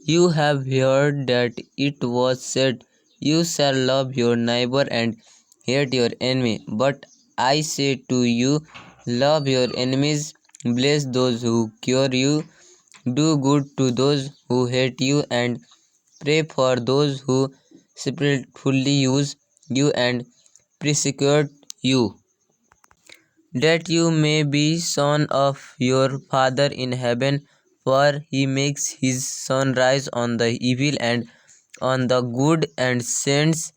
You have heard that it was said, You shall love your neighbor and hate your enemy. But I say to you, love your enemies, bless those who curse you, do good to those who hate you, and pray for those who spitefully use you and persecute you, that you may be son of your Father in heaven, for he makes his sun rise on the evil and on the good, and sends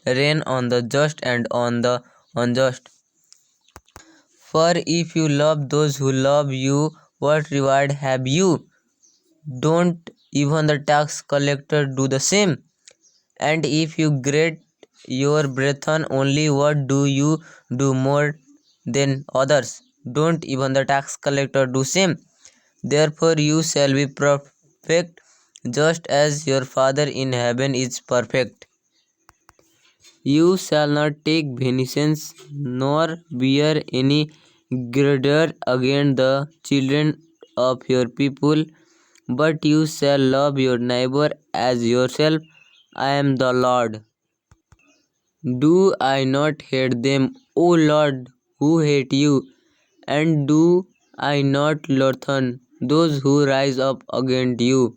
rain on the just and on the unjust. For if you love those who love you, what reward have you? Don't even the tax collector do the same? And if you greet your brethren only, what do you do more than others? Don't even the tax collector do same? Therefore you shall be perfect, just as your Father in heaven is perfect. You shall not take vengeance, nor bear any grudge against the children of your people, but you shall love your neighbor as yourself. I am the Lord. Do I not hate them, O Lord, who hate you? And do I not lengthen those who rise up against you?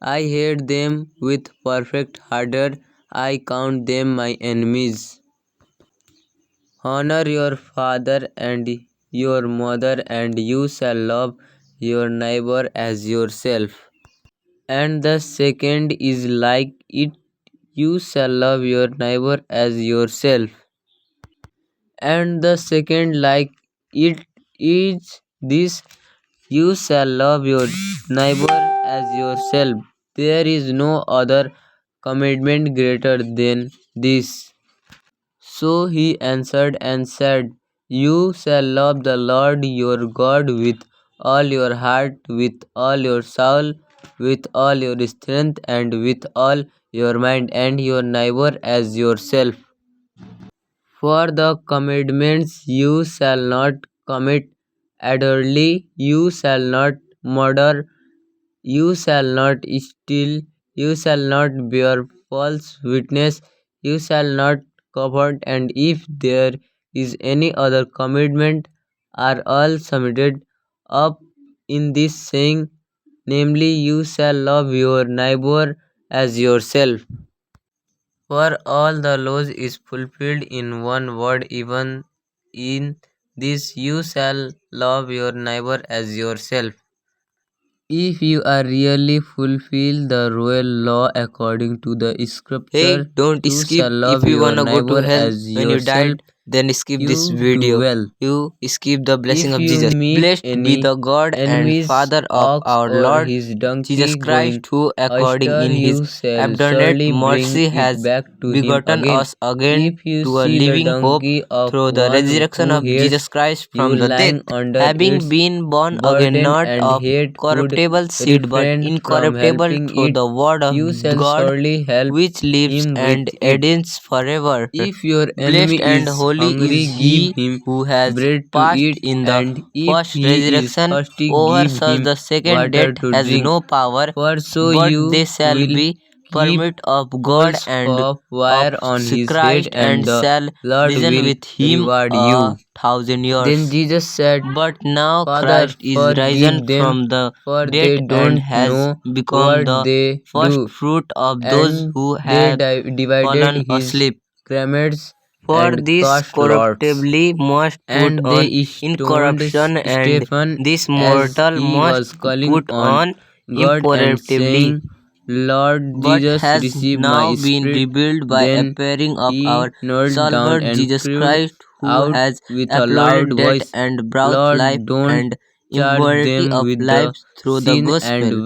I hate them with perfect ardor. I count them my enemies. Honor your father and your mother, and you shall love your neighbor as yourself. And the second is like it, you shall love your neighbor as yourself. And the second like it is this, you shall love your neighbor as yourself. There is no other commandment greater than this. So he answered and said, You shall love the Lord your God with all your heart, with all your soul, with all your strength, and with all your mind, and your neighbor as yourself. For the commandments, you shall not commit adultery, you shall not murder, you shall not steal, you shall not bear false witness, you shall not covet, and if there is any other commandment, are all summed up in this saying, namely, you shall love your neighbor as yourself. For all the laws is fulfilled in one word, even in this, you shall love your neighbor as yourself. If you are really fulfill the royal law according to the scripture, don't you skip. Shall love if you wanna go to hell as when yourself, you died, then skip this video. Well. You skip the blessing if of Jesus. Blessed be the God and Father of our Lord Jesus Christ, who according in his abundant mercy has begotten us again to a living hope through the resurrection of Jesus Christ from the dead, having been born again not of corruptible seed but incorruptible through the word of God, which lives and endures forever. If your blessed and holy is he who has passed in the first resurrection. Over such the second death has no power, but they shall be permit of God and of Christ, and shall reign with him 1,000 years. Then Jesus said, But now Christ is risen from the dead and has become the first fruit of those who have fallen asleep. For this corruptibly must put on incorruption, and this mortal must put on incorruptibility. Lord but Jesus has now been revealed by appearing of our Savior Jesus Christ, who has applauded death and brought life and immortality of life through the gospel.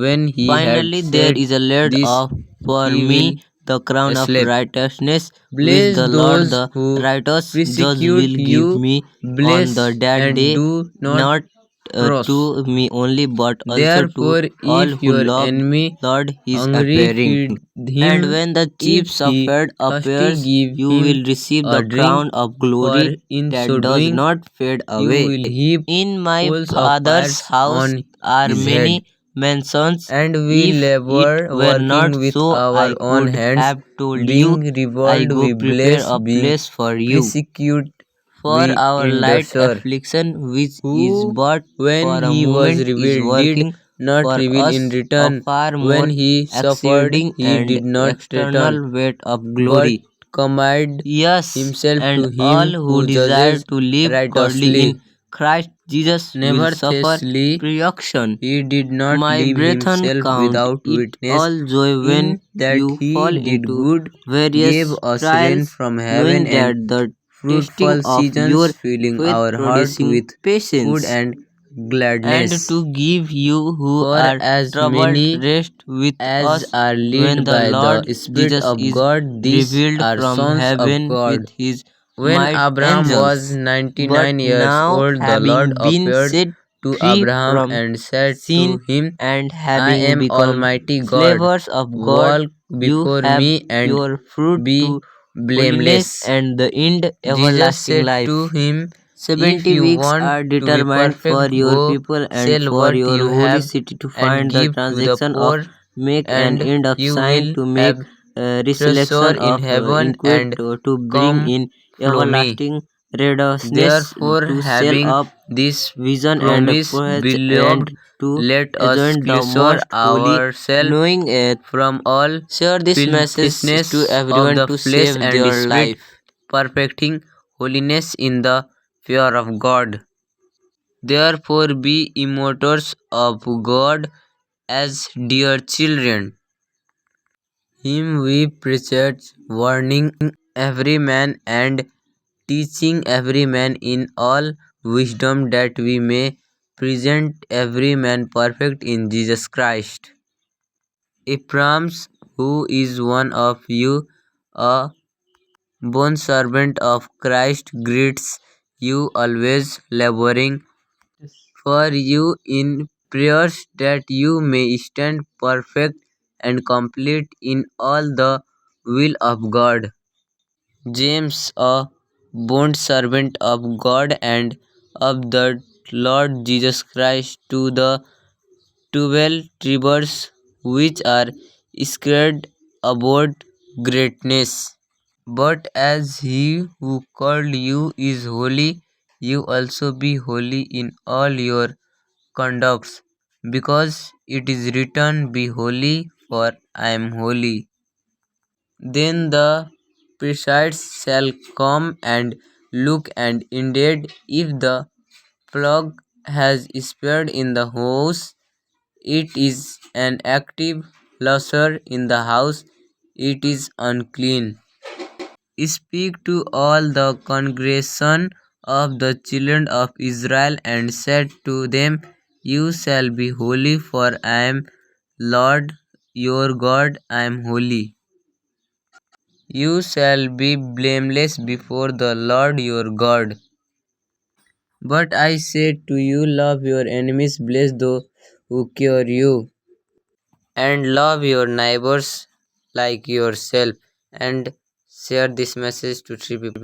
Finally, there is a laid up for me the crown of righteousness, which the Lord the righteous judge will give me on the that day, not to me only, but also to all who love Lord is appearing. And when the chief shepherd appears, you will receive the crown of glory that does not fade away. In my Father's house are many mentions. and we If labor it were working not with so, our I own could hands, have told you, being I revolved go we prepare bless, a being place for you. persecuted For we our light endure. affliction, which is Who, but when for a he was moment, is revealed, did working not for reveal us in a return. far When more he suffered, exceeding he and did not return, external weight of but glory. commended Yes, himself to and him all who who desire judges to live godly righteously. in Christ Jesus will suffer Nevertheless, correction. he did not My leave brethren, himself count without it witness, all joy when in that you he fall did into good, various gave us rain trials, from heaven knowing that and the testing fruitful of your seasons, filling faith our heart producing with food patience, and and gladness. to give you who For are as troubled many rest with as us are when led the by the Lord Spirit Jesus of is God, these revealed are from sons of heaven with God. his When might Abraham was angels. But 99 years now, old, the Lord having been appeared set to free Abraham from and said to sin him, and I having am become Almighty God. slavers of God, Walk you before have me and your fruit be to holiness blameless. and the end Jesus everlasting said to life. him, If 70 you weeks want are to be determined for perfect, your go people and sell for what your you holy have city to and find the give to the transaction of poor, make an and end of you sign will to make have treasure reselection in of heaven, inquire and to bring come in follow me. everlasting readiness Therefore, to sell having up this vision and promise, approach and beloved, to let us adjoin the cleanse most holy, ourselves knowing from all share this message to filthiness of everyone the to flesh save and their spirit, life. perfecting holiness in the fear of God. Therefore, be immortals of God as dear children. Him we preach, warning every man and teaching every man in all wisdom, that we may present every man perfect in Jesus Christ. Ephraim, who is one of you, a bondservant of Christ, greets you, always laboring for you in prayers, that you may stand perfect and complete in all the will of God. James, a bondservant of God and of the Lord Jesus Christ, to the 12 tribes which are scattered about greatness. But as he who called you is holy, you also be holy in all your conducts, because it is written, Be holy, for I am holy. Then the priests shall come and look, and indeed, if the plug has spared in the house, it is an active lustre in the house, it is unclean. Speak to all the congregation of the children of Israel, and said to them, You shall be holy, for I am Lord your God, I am holy. You shall be blameless before the Lord your God. But I say to you, love your enemies, bless those who cure you, and love your neighbors like yourself. And share this message to 3 people.